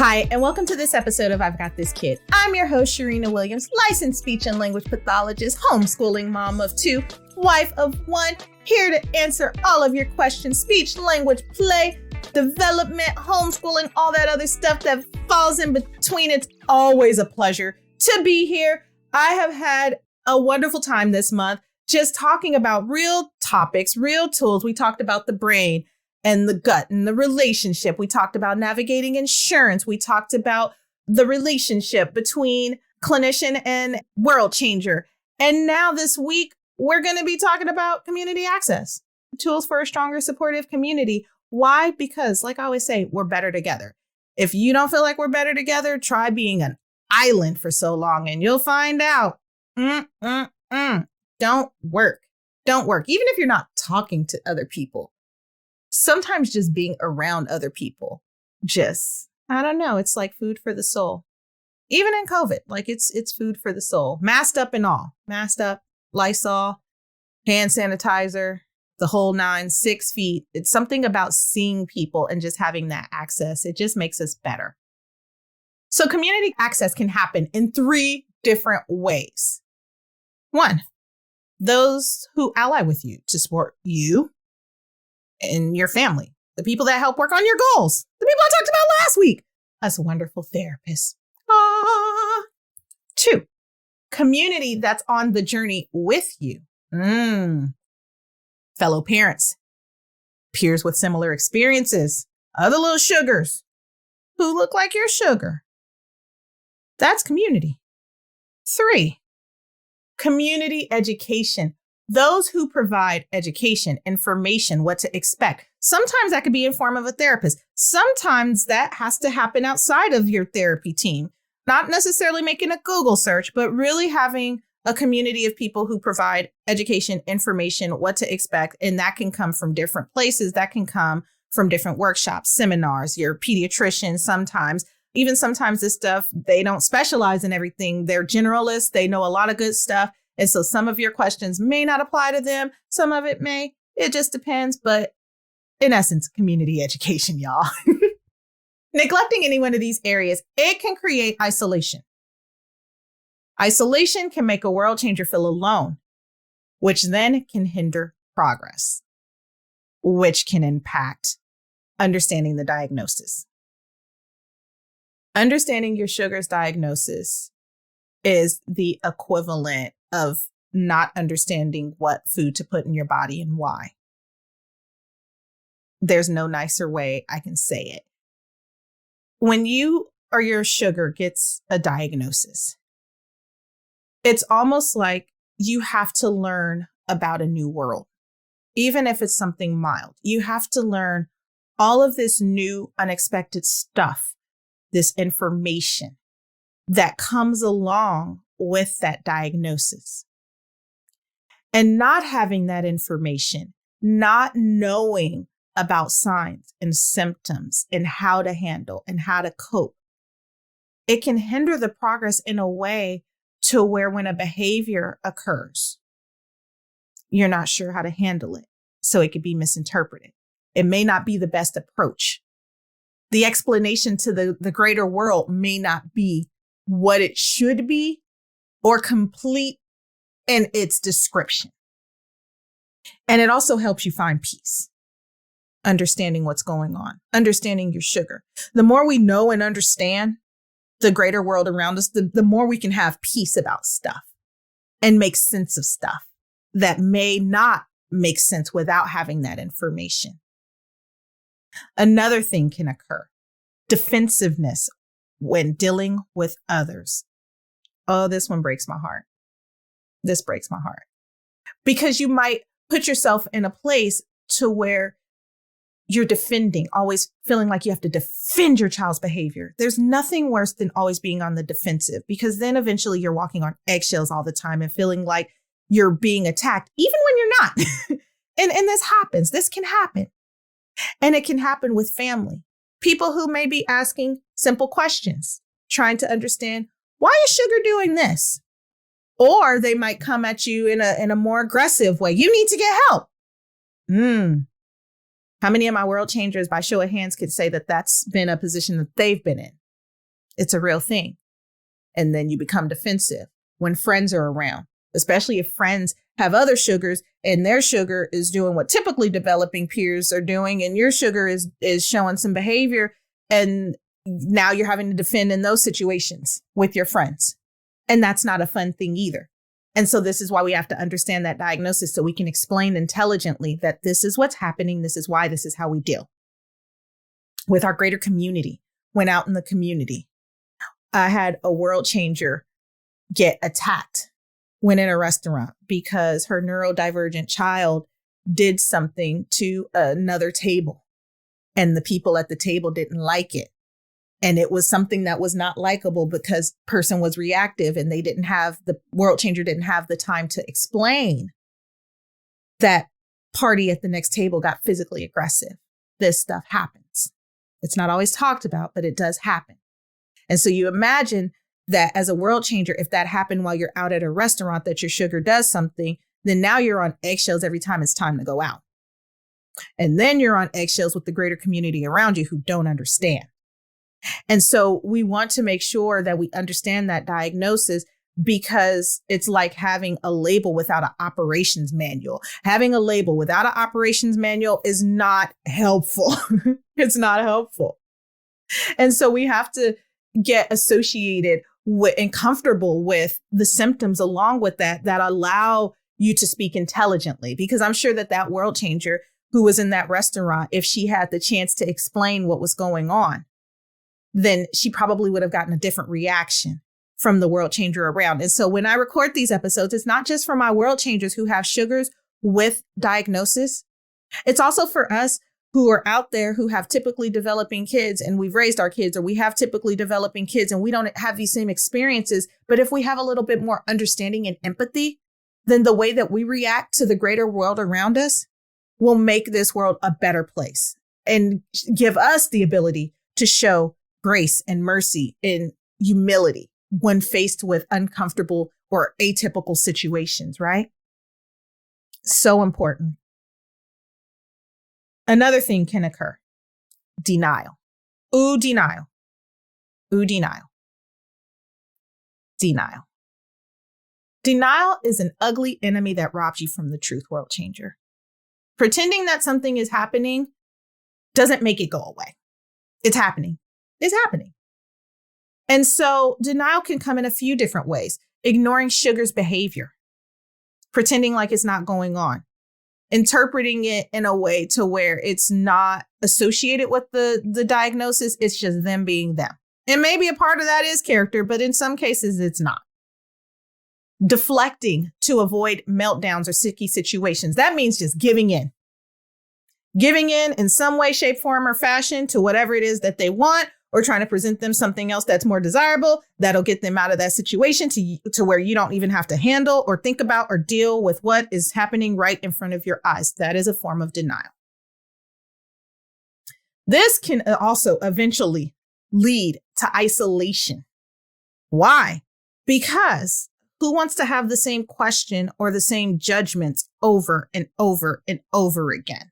Hi, and welcome to this episode of I've Got This Kid. I'm your host, Cherina Williams, licensed speech and language pathologist, homeschooling mom of 2, wife of 1, here to answer all of your questions, speech, language, play, development, homeschooling, all that other stuff that falls in between. It's always a pleasure to be here. I have had a wonderful time this month just talking about real topics, real tools. We talked about the brain and the gut and the relationship. We talked about navigating insurance. We talked about the relationship between clinician and world changer. And now this week, we're going to be talking about community access, tools for a stronger, supportive community. Why? Because like I always say, we're better together. If you don't feel like we're better together, try being an island for so long and you'll find out. Don't work. Don't work. Even if you're not talking to other people. Sometimes just being around other people, I don't know. It's like food for the soul. Even in COVID, like it's food for the soul. Masked up and all. Masked up, Lysol, hand sanitizer, the whole 9, 6 feet. It's something about seeing people and just having that access. It just makes us better. So community access can happen in 3 different ways. 1, those who ally with you to support you and your family, the people that help work on your goals, the people I talked about last week, us wonderful therapists. 2, community that's on the journey with you. Fellow parents, peers with similar experiences, other little sugars who look like your sugar. That's community. 3, community education. Those who provide education, information, what to expect. Sometimes that could be in form of a therapist. Sometimes that has to happen outside of your therapy team. Not necessarily making a Google search, but really having a community of people who provide education, information, what to expect. And that can come from different places. That can come from different workshops, seminars, your pediatrician sometimes. Even sometimes this stuff, they don't specialize in everything. They're generalists. They know a lot of good stuff. And so some of your questions may not apply to them. Some of it may. It just depends. But in essence, community education, y'all. Neglecting any one of these areas, it can create isolation. Isolation can make a world changer feel alone, which then can hinder progress, which can impact understanding the diagnosis. Understanding your sugar's diagnosis is the equivalent of not understanding what food to put in your body and why. There's no nicer way I can say it. When you or your sugar gets a diagnosis, it's almost like you have to learn about a new world. Even if it's something mild, you have to learn all of this new, unexpected stuff, this information that comes along with that diagnosis. And not having that information, not knowing about signs and symptoms and how to handle and how to cope, it can hinder the progress in a way to where when a behavior occurs, you're not sure how to handle it. So it could be misinterpreted. It may not be the best approach. The explanation to the greater world may not be what it should be or complete in its description. And it also helps you find peace, understanding what's going on, understanding your sugar. The more we know and understand the greater world around us, the more we can have peace about stuff and make sense of stuff that may not make sense without having that information. Another thing can occur, defensiveness when dealing with others. Oh, this one breaks my heart. This breaks my heart. Because you might put yourself in a place to where you're defending, always feeling like you have to defend your child's behavior. There's nothing worse than always being on the defensive, because then eventually you're walking on eggshells all the time and feeling like you're being attacked, even when you're not. and this happens. This can happen. And it can happen with family. People who may be asking simple questions, trying to understand, why is sugar doing this? Or they might come at you in a more aggressive way. You need to get help. How many of my world changers, by show of hands, could say that that's been a position that they've been in? It's a real thing. And then you become defensive when friends are around, especially if friends have other sugars and their sugar is doing what typically developing peers are doing. And your sugar is showing some behavior. And now you're having to defend in those situations with your friends. And that's not a fun thing either. And so this is why we have to understand that diagnosis so we can explain intelligently that this is what's happening. This is why, this is how we deal with our greater community. Went out in the community. I had a world changer get attacked when in a restaurant because her neurodivergent child did something to another table and the people at the table didn't like it. And it was something that was not likable because person was reactive and the world changer didn't have the time to explain that party at the next table got physically aggressive. This stuff happens. It's not always talked about, but it does happen. And so you imagine that as a world changer, if that happened while you're out at a restaurant, that your sugar does something, then now you're on eggshells every time it's time to go out. And then you're on eggshells with the greater community around you who don't understand. And so we want to make sure that we understand that diagnosis because it's like having a label without an operations manual. Having a label without an operations manual is not helpful. It's not helpful. And so we have to get associated with and comfortable with the symptoms along with that allow you to speak intelligently. Because I'm sure that world changer who was in that restaurant, if she had the chance to explain what was going on, then she probably would have gotten a different reaction from the world changer around. And so when I record these episodes, it's not just for my world changers who have sugars with diagnosis. It's also for us who are out there who have typically developing kids and we've raised our kids, or we have typically developing kids and we don't have these same experiences. But if we have a little bit more understanding and empathy, then the way that we react to the greater world around us will make this world a better place and give us the ability to show grace and mercy and humility when faced with uncomfortable or atypical situations, right? So important. Another thing can occur. Denial. Ooh, denial. Ooh, denial. Denial. Denial is an ugly enemy that robs you from the truth, world changer. Pretending that something is happening doesn't make it go away. It's happening. It's happening. And so denial can come in a few different ways. Ignoring sugar's behavior, pretending like it's not going on, interpreting it in a way to where it's not associated with the diagnosis. It's just them being them. And maybe a part of that is character, but in some cases it's not. Deflecting to avoid meltdowns or sticky situations. That means just giving in. Giving in some way, shape, form, or fashion to whatever it is that they want, or trying to present them something else that's more desirable that'll get them out of that situation to where you don't even have to handle or think about or deal with what is happening right in front of your eyes. That is a form of denial. This can also eventually lead to isolation. Why? Because who wants to have the same question or the same judgments over and over and over again?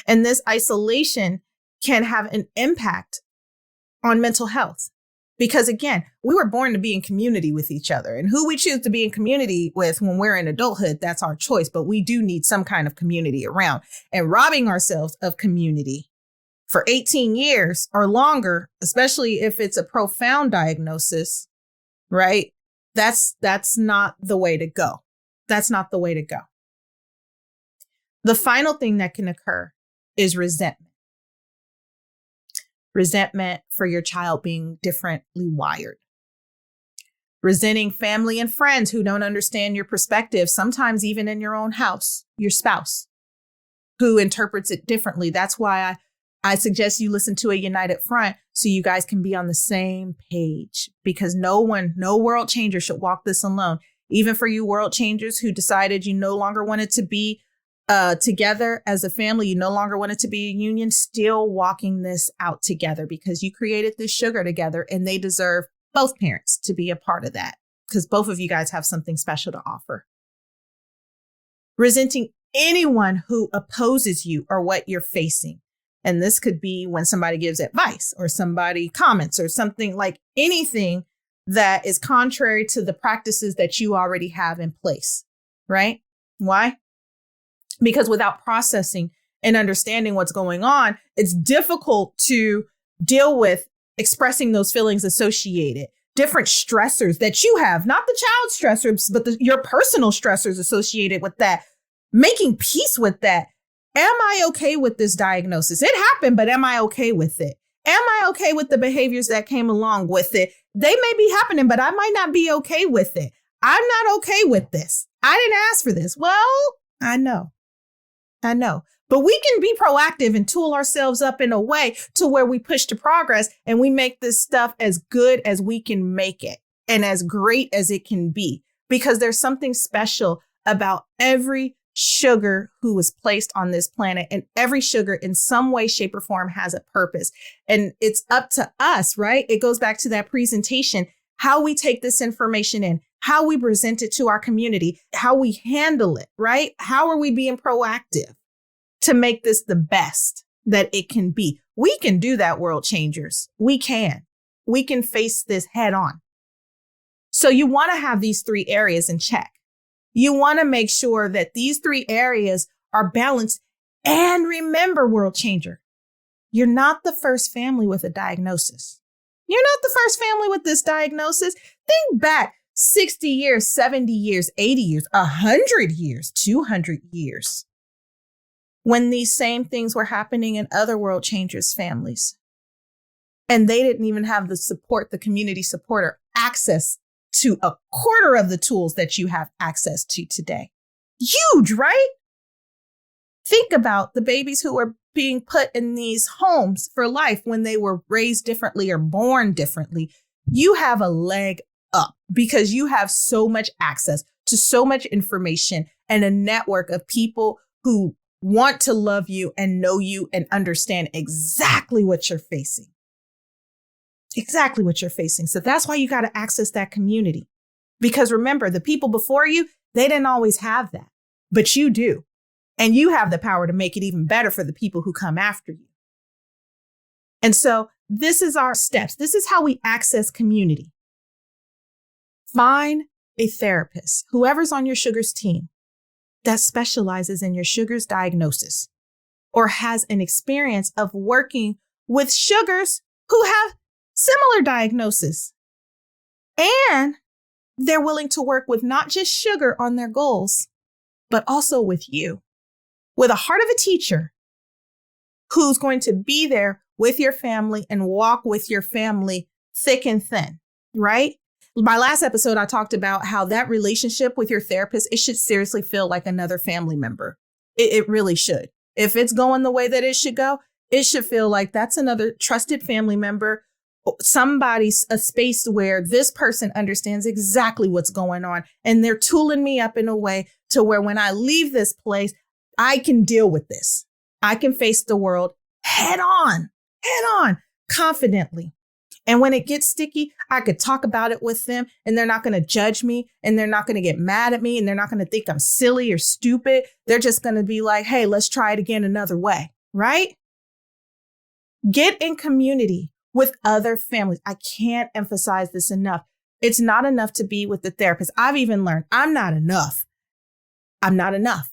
And this isolation can have an impact on mental health. Because again, we were born to be in community with each other, and who we choose to be in community with when we're in adulthood, that's our choice. But we do need some kind of community around, and robbing ourselves of community for 18 years or longer, especially if it's a profound diagnosis, right? That's not the way to go. That's not the way to go. The final thing that can occur is resentment. Resentment for your child being differently wired. Resenting family and friends who don't understand your perspective, sometimes even in your own house, your spouse, who interprets it differently. That's why I suggest you listen to a united front so you guys can be on the same page, because no world changer should walk this alone. Even for you world changers who decided you no longer wanted to be together as a family, you no longer want it to be a union, still walking this out together because you created this sugar together, and they deserve both parents to be a part of that because both of you guys have something special to offer. Resenting anyone who opposes you or what you're facing. And this could be when somebody gives advice or somebody comments or something, like anything that is contrary to the practices that you already have in place, right? Why? Because without processing and understanding what's going on, it's difficult to deal with expressing those feelings associated, different stressors that you have, not the child stressors, but your personal stressors associated with that, making peace with that. Am I okay with this diagnosis? It happened, but am I okay with it? Am I okay with the behaviors that came along with it? They may be happening, but I might not be okay with it. I'm not okay with this. I didn't ask for this. Well, I know. But we can be proactive and tool ourselves up in a way to where we push to progress and we make this stuff as good as we can make it and as great as it can be, because there's something special about every sugar who was placed on this planet, and every sugar in some way, shape, or form has a purpose. And it's up to us, right? It goes back to that presentation, how we take this information in, how we present it to our community, how we handle it, right? How are we being proactive to make this the best that it can be? We can do that, world changers. We can face this head on. So you want to have these 3 areas in check. You want to make sure that these 3 areas are balanced. And remember, world changer, you're not the first family with a diagnosis. You're not the first family with this diagnosis. Think back 60 years, 70 years, 80 years, 100 years, 200 years, when these same things were happening in other world changers' families. And they didn't even have the support, the community support, or access to a quarter of the tools that you have access to today. Huge, right? Think about the babies who are being put in these homes for life when they were raised differently or born differently. You have a leg up because you have so much access to so much information and a network of people who want to love you and know you and understand exactly what you're facing. Exactly what you're facing. So that's why you got to access that community. Because remember, the people before you, they didn't always have that, but you do. And you have the power to make it even better for the people who come after you. And so this is our steps. This is how we access community. Find a therapist, whoever's on your sugars team, that specializes in your sugars diagnosis or has an experience of working with sugars who have similar diagnosis. And they're willing to work with not just sugar on their goals, but also with you, with a heart of a teacher who's going to be there with your family and walk with your family thick and thin, right? My last episode, I talked about how that relationship with your therapist, it should seriously feel like another family member. It really should. If it's going the way that it should go, it should feel like that's another trusted family member, somebody's a space where this person understands exactly what's going on. And they're tooling me up in a way to where when I leave this place, I can deal with this. I can face the world head on, confidently. And when it gets sticky, I could talk about it with them and they're not going to judge me and they're not going to get mad at me and they're not going to think I'm silly or stupid. They're just going to be like, hey, let's try it again another way, right? Get in community with other families. I can't emphasize this enough. It's not enough to be with the therapist. I've even learned I'm not enough. I'm not enough.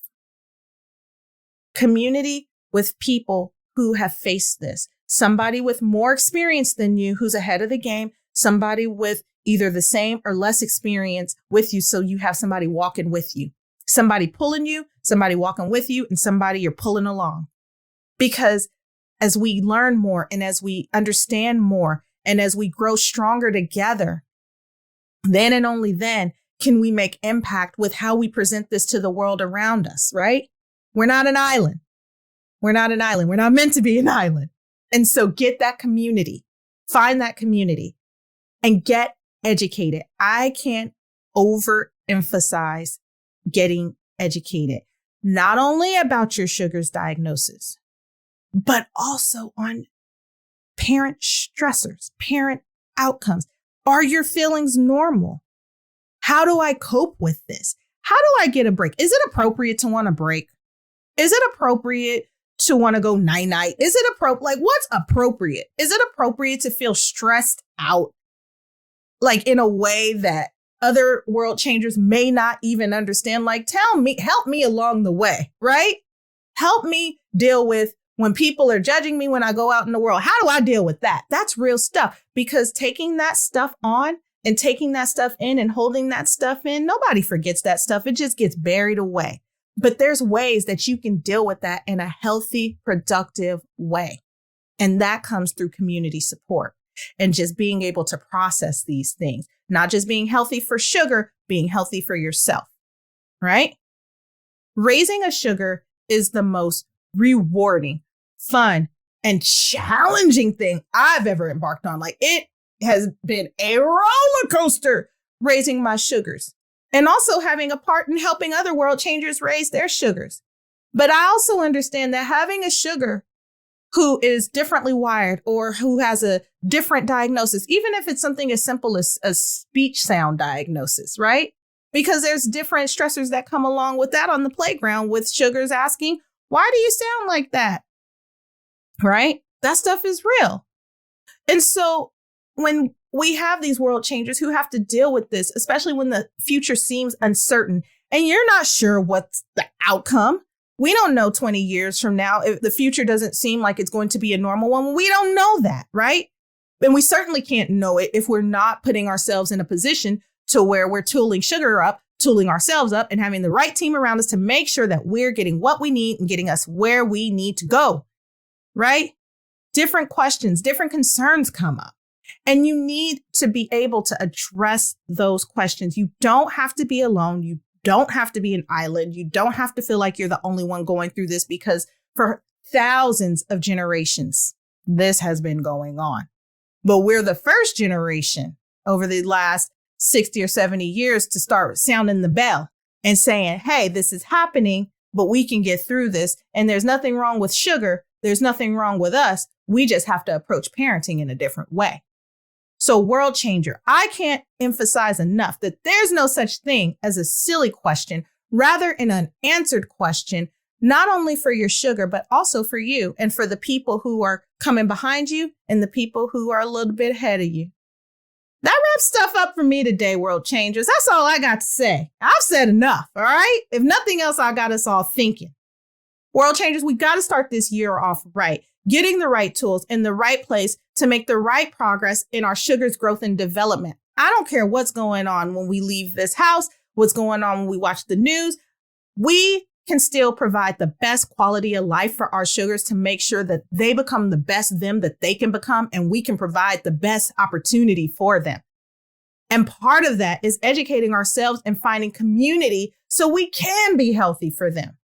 Community with people who have faced this. Somebody with more experience than you who's ahead of the game, somebody with either the same or less experience with you. So you have somebody walking with you, somebody pulling you, somebody walking with you, and somebody you're pulling along. Because as we learn more and as we understand more and as we grow stronger together, then and only then can we make impact with how we present this to the world around us, right? We're not an island. We're not an island. We're not meant to be an island. And so get that community, find that community and get educated. I can't overemphasize getting educated, not only about your sugars diagnosis, but also on parent stressors, parent outcomes. Are your feelings normal? How do I cope with this? How do I get a break? Is it appropriate to want a break? Is it appropriate to want to go night-night? Is it appropriate? Like, what's appropriate? Is it appropriate to feel stressed out, like in a way that other world changers may not even understand? Like, help me along the way, right? Help me deal with when people are judging me when I go out in the world. How do I deal with that? That's real stuff, because taking that stuff on and taking that stuff in and holding that stuff in, nobody forgets that stuff. It just gets buried away. But there's ways that you can deal with that in a healthy, productive way. And that comes through community support and just being able to process these things, not just being healthy for sugar, being healthy for yourself, right? Raising a sugar is the most rewarding, fun, and challenging thing I've ever embarked on. Like, it has been a roller coaster raising my sugars and also having a part in helping other world changers raise their sugars. But I also understand that having a sugar who is differently wired or who has a different diagnosis, even if it's something as simple as a speech sound diagnosis, right? Because there's different stressors that come along with that on the playground, with sugars asking, why do you sound like that? Right? That stuff is real. And so when we have these world changers who have to deal with this, especially when the future seems uncertain and you're not sure what's the outcome. We don't know 20 years from now if the future doesn't seem like it's going to be a normal one. We don't know that, right? And we certainly can't know it if we're not putting ourselves in a position to where we're tooling sugar up, tooling ourselves up, and having the right team around us to make sure that we're getting what we need and getting us where we need to go, right? Different questions, different concerns come up. And you need to be able to address those questions. You don't have to be alone. You don't have to be an island. You don't have to feel like you're the only one going through this, because for thousands of generations, this has been going on. But we're the first generation over the last 60 or 70 years to start sounding the bell and saying, hey, this is happening, but we can get through this. And there's nothing wrong with sugar. There's nothing wrong with us. We just have to approach parenting in a different way. So world changer, I can't emphasize enough that there's no such thing as a silly question, rather an unanswered question, not only for your sugar, but also for you and for the people who are coming behind you and the people who are a little bit ahead of you. That wraps stuff up for me today, world changers. That's all I got to say. I've said enough, all right? If nothing else, I got us all thinking. World changers, we got to start this year off right, getting the right tools in the right place to make the right progress in our sugar's growth and development. I don't care what's going on when we leave this house, what's going on when we watch the news. We can still provide the best quality of life for our sugars to make sure that they become the best them that they can become, and we can provide the best opportunity for them. And part of that is educating ourselves and finding community so we can be healthy for them.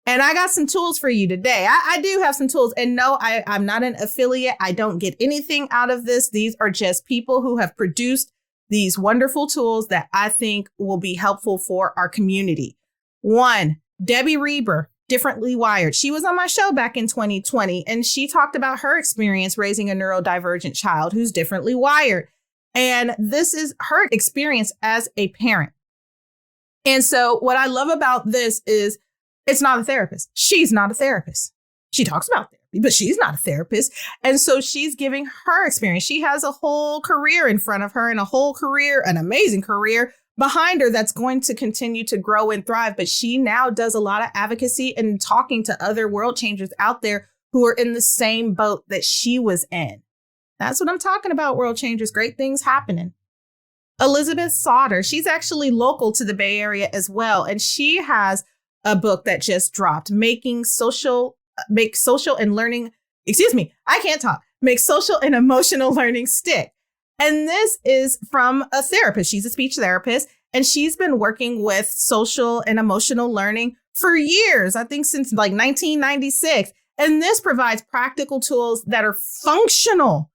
And I got some tools for you today. I do have some tools. And no, I'm not an affiliate. I don't get anything out of this. These are just people who have produced these wonderful tools that I think will be helpful for our community. One, Debbie Reber, Differently Wired. She was on my show back in 2020, and she talked about her experience raising a neurodivergent child who's differently wired. And this is her experience as a parent. And so what I love about this is it's not a therapist. She's not a therapist. She talks about therapy, but she's not a therapist. And so she's giving her experience. She has a whole career in front of her and a whole career, an amazing career behind her that's going to continue to grow and thrive. But she now does a lot of advocacy and talking to other world changers out there who are in the same boat that she was in. That's what I'm talking about, world changers. Great things happening. Elizabeth Sautter, she's actually local to the Bay Area as well. And she has a book that just dropped, Make social and emotional learning stick. And this is from a therapist. She's a speech therapist, and she's been working with social and emotional learning for years, I think since like 1996. And this provides practical tools that are functional.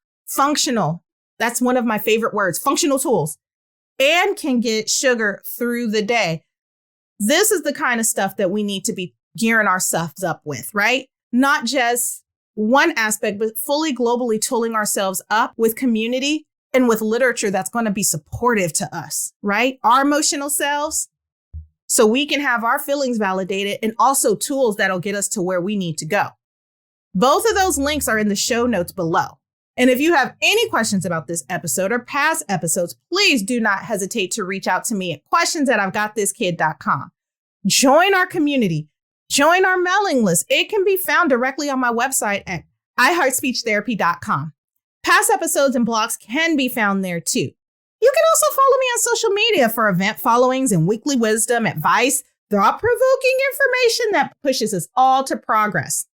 That's one of my favorite words, functional tools, and can get sugar through the day. This is the kind of stuff that we need to be gearing ourselves up with, right? Not just one aspect, but fully globally tooling ourselves up with community and with literature that's going to be supportive to us, right? Our emotional selves, so we can have our feelings validated, and also tools that'll get us to where we need to go. Both of those links are in the show notes below. And if you have any questions about this episode or past episodes, please do not hesitate to reach out to me at questions@I'veGotThisKid.com. Join our community. Join our mailing list. It can be found directly on my website at iHeartSpeechTherapy.com. Past episodes and blogs can be found there too. You can also follow me on social media for event followings and weekly wisdom, advice, thought-provoking information that pushes us all to progress.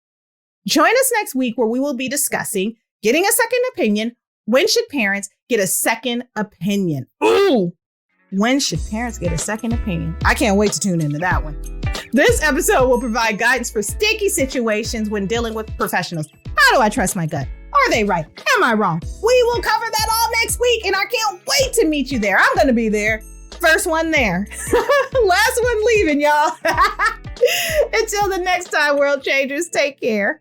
Join us next week where we will be discussing getting a second opinion. When should parents get a second opinion? Ooh, when should parents get a second opinion? I can't wait to tune into that one. This episode will provide guidance for sticky situations when dealing with professionals. How do I trust my gut? Are they right? Am I wrong? We will cover that all next week, and I can't wait to meet you there. I'm going to be there. First one there. Last one leaving, y'all. Until the next time, world changers, take care.